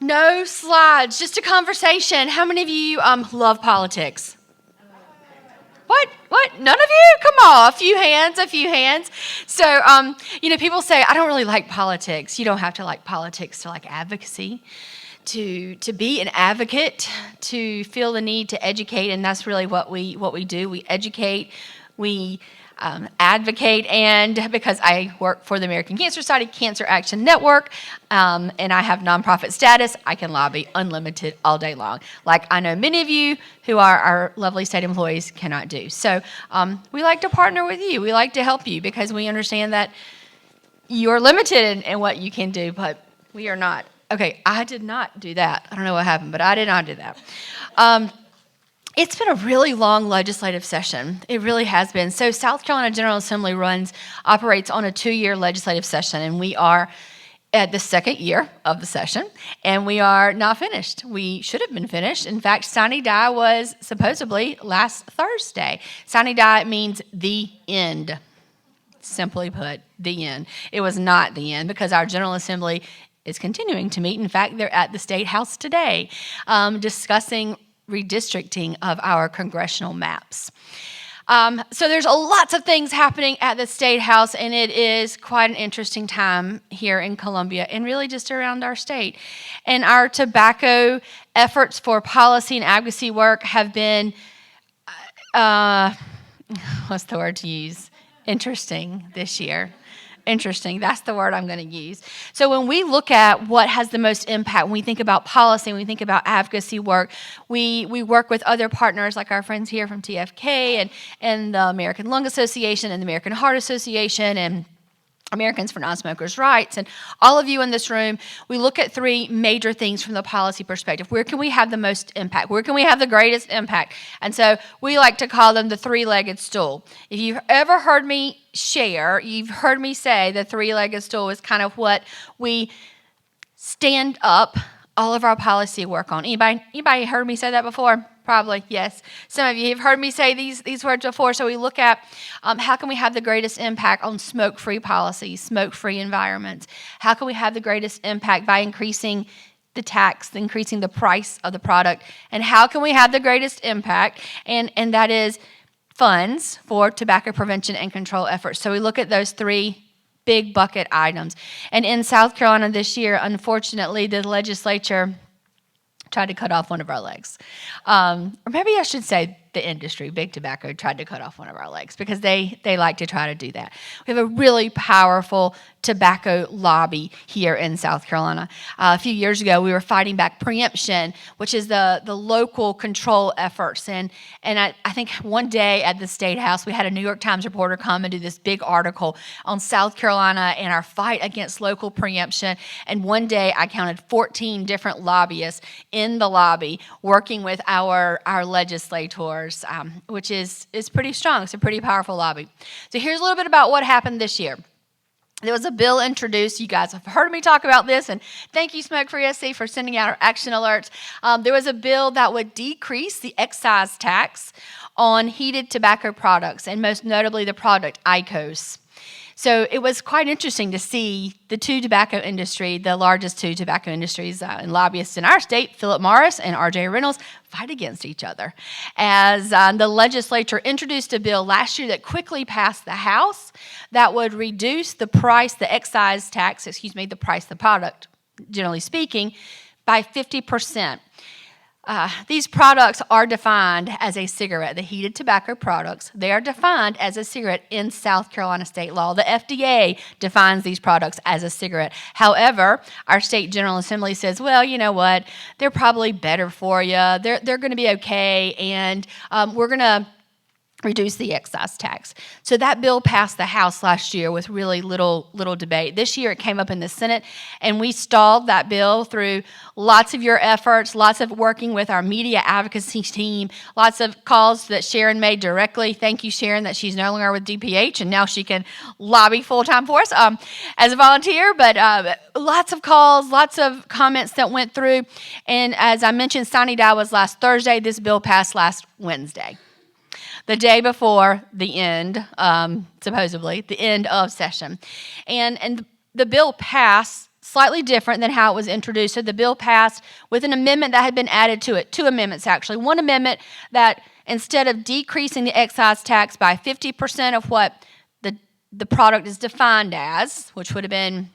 No slides, just a conversation. How many of you love politics? What? None of you? Come on, a few hands. So, people say, I don't really like politics. You don't have to like politics to like advocacy. To be an advocate, to feel the need to educate, and that's really what we do. We educate, we advocate, and because I work for the American Cancer Society Cancer Action Network, and I have nonprofit status, I can lobby unlimited all day long, like I know many of you who are our lovely state employees cannot do. So we like to partner with you. We like to help you because we understand that you're limited in what you can do, but we are not. Okay, I did not do that. I don't know what happened, but I did not do that. It's been a really long legislative session. It really has been. So South Carolina General Assembly operates on a 2-year legislative session, and we are at the second year of the session, and we are not finished. We should have been finished. In fact, sine die was supposedly last Thursday. Sine die means the end. Simply put, the end. It was not the end because our General Assembly is continuing to meet. In fact, they're at the State House today discussing redistricting of our congressional maps. So there's lots of things happening at the State House, and it is quite an interesting time here in Columbia and really just around our state. And our tobacco efforts for policy and advocacy work have been, what's the word to use? Interesting this year. Interesting. That's the word I'm going to use. So when we look at what has the most impact, when we think about policy, when we think about advocacy work, we work with other partners like our friends here from TFK and the American Lung Association and the American Heart Association and Americans for Non-Smokers' Rights, and all of you in this room, we look at 3 major things from the policy perspective. Where can we have the most impact? Where can we have the greatest impact? And so we like to call them the 3-legged stool. If you've ever heard me share, you've heard me say the 3-legged stool is kind of what we stand up all of our policy work on. Anybody heard me say that before? Probably, yes. Some of you have heard me say these words before. So we look at how can we have the greatest impact on smoke-free policies, smoke-free environments? How can we have the greatest impact by increasing the tax, increasing the price of the product? And how can we have the greatest impact? And that is funds for tobacco prevention and control efforts. So we look at those 3 big bucket items. And in South Carolina this year, unfortunately, the legislature tried to cut off one of our legs. Or maybe I should say the industry, Big Tobacco, tried to cut off one of our legs because they like to try to do that. We have a really powerful tobacco lobby here in South Carolina. A few years ago, we were fighting back preemption, which is the local control efforts. And I think one day at the State House, we had a New York Times reporter come and do this big article on South Carolina and our fight against local preemption. And one day, I counted 14 different lobbyists in the lobby working with our legislators, which is pretty strong. It's a pretty powerful lobby. So here's a little bit about what happened this year. There was a bill introduced. You guys have heard me talk about this, and thank you, Smokefree SC, for sending out our action alerts. There was a bill that would decrease the excise tax on heated tobacco products, and most notably the product IQOS. So it was quite interesting to see the the largest 2 tobacco industries and lobbyists in our state, Philip Morris and R.J. Reynolds, fight against each other. As the legislature introduced a bill last year that quickly passed the House that would reduce the price, the excise tax, the price of the product, generally speaking, by 50%. These products are defined as a cigarette. The heated tobacco products, they are defined as a cigarette in South Carolina state law. The FDA defines these products as a cigarette. However, our state General Assembly says, well, you know what? They're probably better for you. They're going to be okay, and we're going to reduce the excise tax. So that bill passed the House last year with really little debate. This year it came up in the Senate, and we stalled that bill through lots of your efforts, lots of working with our media advocacy team, lots of calls that Sharon made directly. Thank you, Sharon, that she's no longer with DPH, and now she can lobby full-time for us as a volunteer. But lots of calls, lots of comments that went through. And as I mentioned, sine die was last Thursday. This bill passed last Wednesday, the day before the end, supposedly, the end of session. And the bill passed slightly different than how it was introduced. So the bill passed with an amendment that had been added to it, 2 amendments actually. One amendment that instead of decreasing the excise tax by 50% of what the product is defined as, which would have been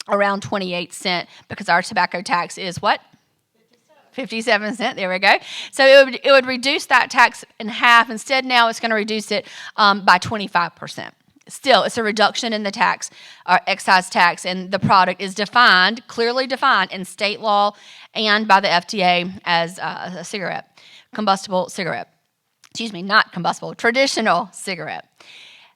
around 28 cents, because our tobacco tax is what? 57 cents, there we go. So it would reduce that tax in half. Instead, now it's going to reduce it by 25%. Still, it's a reduction in the tax, or excise tax, and the product is defined, clearly defined in state law and by the FDA as a cigarette, combustible cigarette. Excuse me, not combustible, traditional cigarette.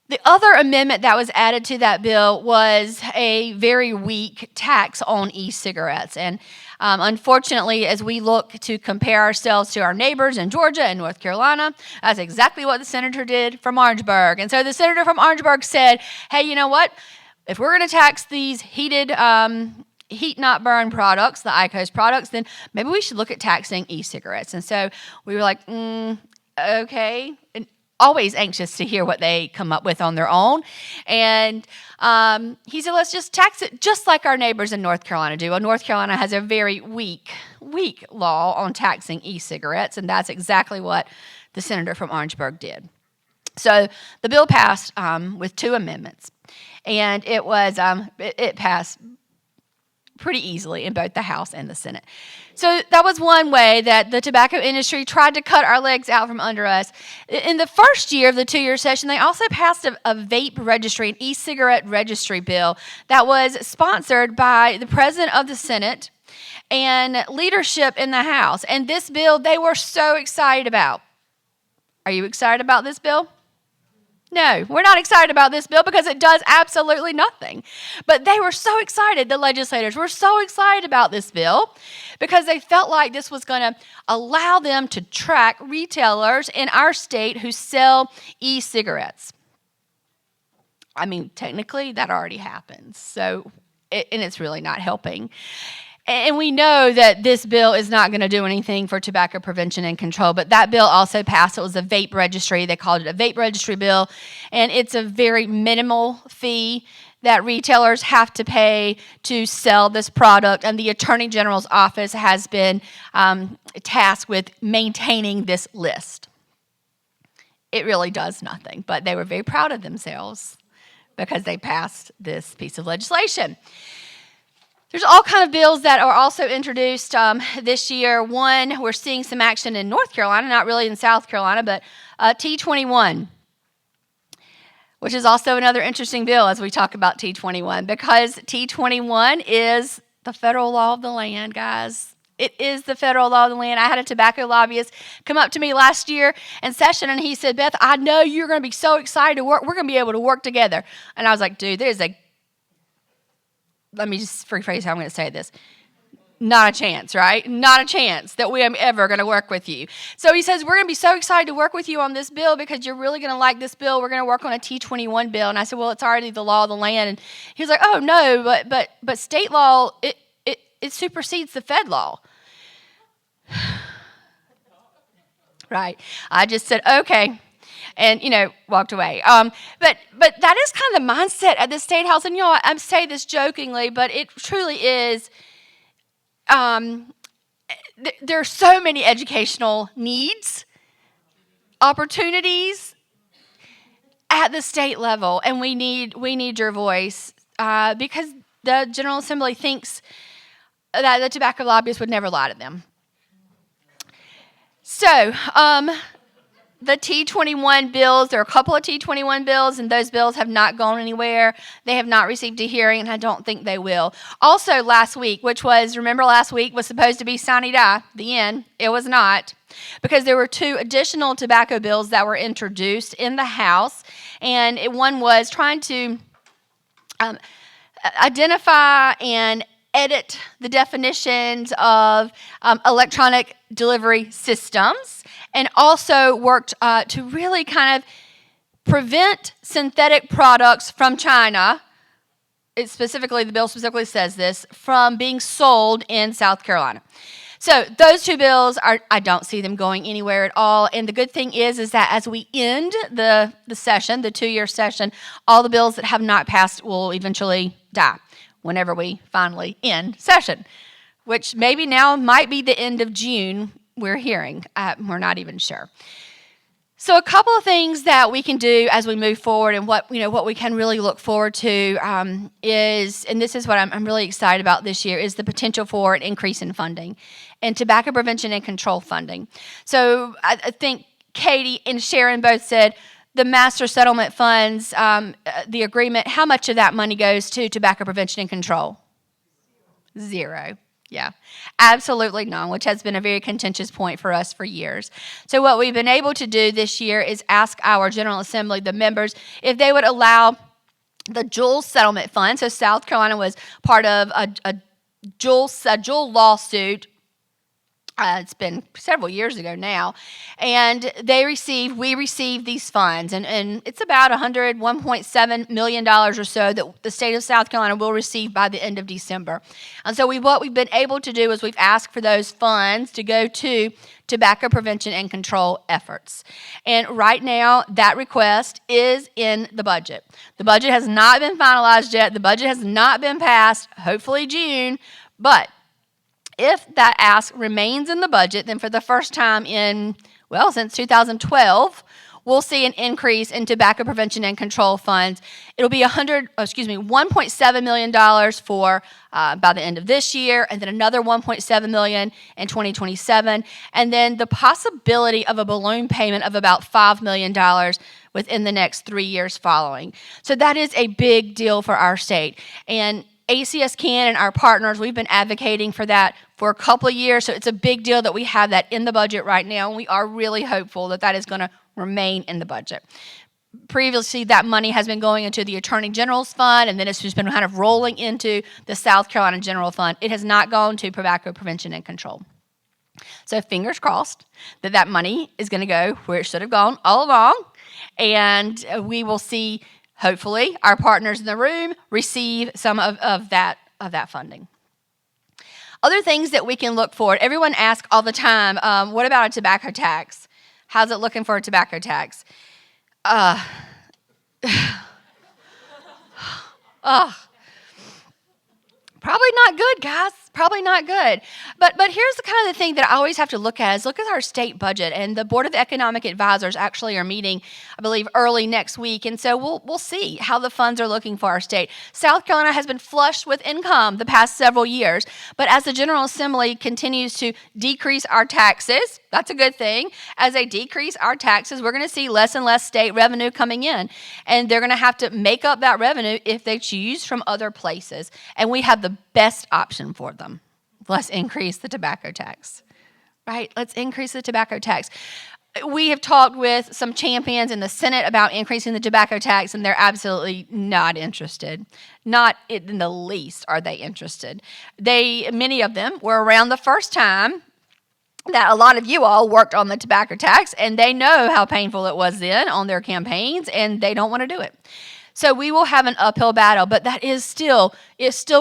The other amendment that was added to that bill was a very weak tax on e-cigarettes. And unfortunately, as we look to compare ourselves to our neighbors in Georgia and North Carolina, that's exactly what the senator did from Orangeburg. And so the senator from Orangeburg said, hey, you know what? If we're going to tax these heat not burn products, the IQOS products, then maybe we should look at taxing e-cigarettes. And so we were like, okay. And always anxious to hear what they come up with on their own. And he said, let's just tax it just like our neighbors in North Carolina do. Well, North Carolina has a very weak law on taxing e-cigarettes, and that's exactly what the senator from Orangeburg did. So the bill passed with 2 amendments, and it passed pretty easily in both the House and the Senate. So that was one way that the tobacco industry tried to cut our legs out from under us. In the first year of the 2-year session, they also passed a vape registry, an e-cigarette registry bill that was sponsored by the president of the Senate and leadership in the House. And this bill, they were so excited about. Are you excited about this bill? No, we're not excited about this bill because it does absolutely nothing. But they were so excited, the legislators were so excited about this bill because they felt like this was going to allow them to track retailers in our state who sell e-cigarettes. I mean, technically, that already happens. So, and it's really not helping. And we know that this bill is not going to do anything for tobacco prevention and control, but that bill also passed. It was a vape registry. They called it a vape registry bill, and it's a very minimal fee that retailers have to pay to sell this product, and the Attorney General's office has been tasked with maintaining this list. It really does nothing, but they were very proud of themselves because they passed this piece of legislation. There's all kinds of bills that are also introduced this year. One, we're seeing some action in North Carolina, not really in South Carolina, but T21, which is also another interesting bill as we talk about T21, because T21 is the federal law of the land, guys. It is the federal law of the land. I had a tobacco lobbyist come up to me last year in session, and he said, Beth, I know you're going to be so excited to work. We're going to be able to work together. And I was like, dude, let me just rephrase how I'm going to say this. Not a chance, right? Not a chance that we are ever going to work with you. So he says, we're going to be so excited to work with you on this bill because you're really going to like this bill. We're going to work on a T21 bill. And I said, well, it's already the law of the land. And he was like, oh, no, but state law, it supersedes the Fed law. Right. I just said, okay. And, walked away. But that is kind of the mindset at the State House. And, I say this jokingly, but it truly is. There are so many educational needs, opportunities at the state level. And we need your voice because the General Assembly thinks that the tobacco lobbyists would never lie to them. So, the T21 bills, there are a couple of T21 bills, and those bills have not gone anywhere. They have not received a hearing, and I don't think they will. Also, last week, remember last week was supposed to be sine die, the end. It was not, because there were 2 additional tobacco bills that were introduced in the House, and one was trying to identify and edit the definitions of electronic delivery systems, and also worked to really kind of prevent synthetic products from China. The bill specifically says this, from being sold in South Carolina. So those 2 bills, I don't see them going anywhere at all. And the good thing is that as we end the session, the 2-year session, all the bills that have not passed will eventually die. whenever we finally end session, which maybe now might be the end of June, we're hearing. We're not even sure. So a couple of things that we can do as we move forward, and what we can really look forward to is, and this is what I'm really excited about this year, is the potential for an increase in funding and tobacco prevention and control funding. So I think Katie and Sharon both said the master settlement funds, the agreement, how much of that money goes to tobacco prevention and control? Zero. Yeah, absolutely none, which has been a very contentious point for us for years. So what we've been able to do this year is ask our General Assembly, the members, if they would allow the Juul settlement fund. So South Carolina was part of a Juul lawsuit. It's been several years ago now, and we received these funds, and it's about $101.7 million or so that the state of South Carolina will receive by the end of December. And so what we've been able to do is we've asked for those funds to go to tobacco prevention and control efforts. And right now, that request is in the budget. The budget has not been finalized yet. The budget has not been passed, hopefully June, but if that ask remains in the budget, then for the first time since 2012, we'll see an increase in tobacco prevention and control funds. It'll be $1.7 million for by the end of this year, and then another $1.7 million in 2027, and then the possibility of a balloon payment of about $5 million within the next 3 years following. So that is a big deal for our state. And ACS CAN and our partners, we've been advocating for that for a couple of years, so it's a big deal that we have that in the budget right now, and we are really hopeful that that is going to remain in the budget. Previously, that money has been going into the Attorney General's Fund, and then it's just been kind of rolling into the South Carolina General Fund. It has not gone to tobacco prevention and control. So fingers crossed that money is going to go where it should have gone all along, and we will see, hopefully, our partners in the room receive some of that funding. Other things that we can look for, everyone asks all the time, what about a tobacco tax? How's it looking for a tobacco tax? Probably not good, guys. Probably not good. But here's the kind of the thing that I always have to look at is look at our state budget. And the Board of Economic Advisors actually are meeting, I believe, early next week. And so we'll see how the funds are looking for our state. South Carolina has been flushed with income the past several years. But as the General Assembly continues to decrease our taxes, that's a good thing. As they decrease our taxes, we're going to see less and less state revenue coming in. And they're going to have to make up that revenue if they choose from other places. And we have the best option for them. Let's increase the tobacco tax, right? Let's increase the tobacco tax. We have talked with some champions in the Senate about increasing the tobacco tax, and they're absolutely not interested. Not in the least are they interested. Many of them were around the first time that a lot of you all worked on the tobacco tax, and they know how painful it was then on their campaigns, and they don't want to do it. So we will have an uphill battle, but it still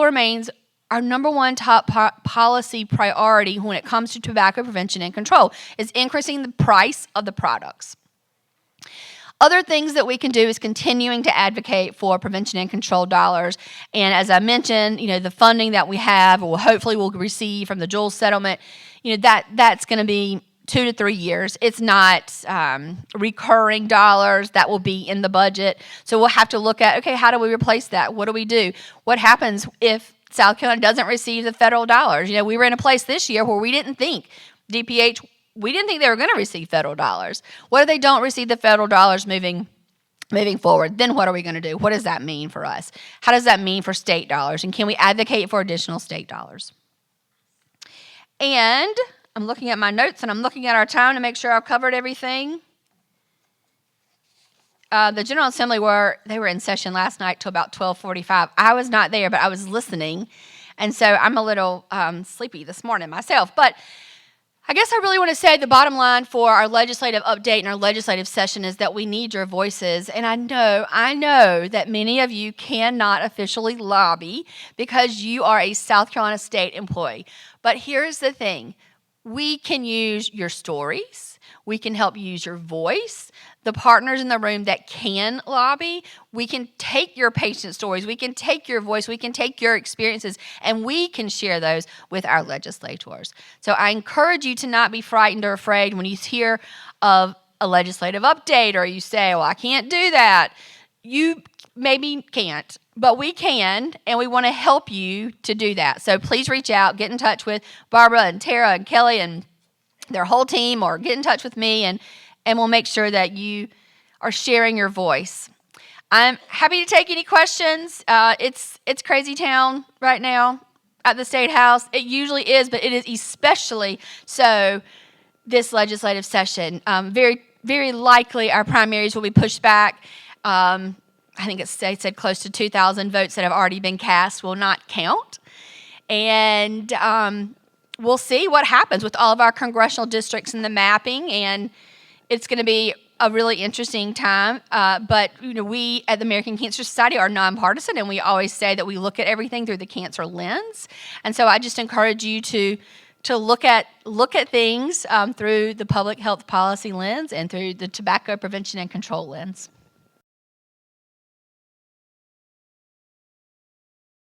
remains our number one top policy priority when it comes to tobacco prevention and control is increasing the price of the products. Other things that we can do is continuing to advocate for prevention and control dollars. And as I mentioned, the funding that we have or hopefully we'll receive from the Juul settlement, that's going to be 2 to 3 years. It's not recurring dollars that will be in the budget. So we'll have to look at, okay, how do we replace that? What do we do? What happens if South Carolina doesn't receive the federal dollars? We were in a place this year where we didn't think they were going to receive federal dollars. What if they don't receive the federal dollars moving forward? Then what are we going to do? What does that mean for us? How does that mean for state dollars? And can we advocate for additional state dollars? And I'm looking at my notes and I'm looking at our time to make sure I've covered everything. The General Assembly were in session last night till about 12:45. I was not there, but I was listening, and so I'm a little sleepy this morning myself. But I guess I really want to say the bottom line for our legislative update and our legislative session is that we need your voices. And I know that many of you cannot officially lobby because you are a South Carolina state employee. But here's the thing. We can use your stories. We can help use your voice. the partners in the room that can lobby, we can take your patient stories, we can take your voice, we can take your experiences, and we can share those with our legislators. So I encourage you to not be frightened or afraid when you hear of a legislative update or you say, well, I can't do that. You maybe can't, but we can, and we want to help you to do that. So please reach out, get in touch with Barbara and Tara and Kelly and their whole team, or get in touch with me, and we'll make sure that you are sharing your voice. I'm happy to take any questions. It's crazy town right now at the State House. It usually is, but it is especially so this legislative session. Very, very likely our primaries will be pushed back. I think they said close to 2,000 votes that have already been cast will not count. And we'll see what happens with all of our congressional districts and the mapping, and it's going to be a really interesting time. But we at the American Cancer Society are nonpartisan, and we always say that we look at everything through the cancer lens. And so I just encourage you to look at things through the public health policy lens and through the tobacco prevention and control lens.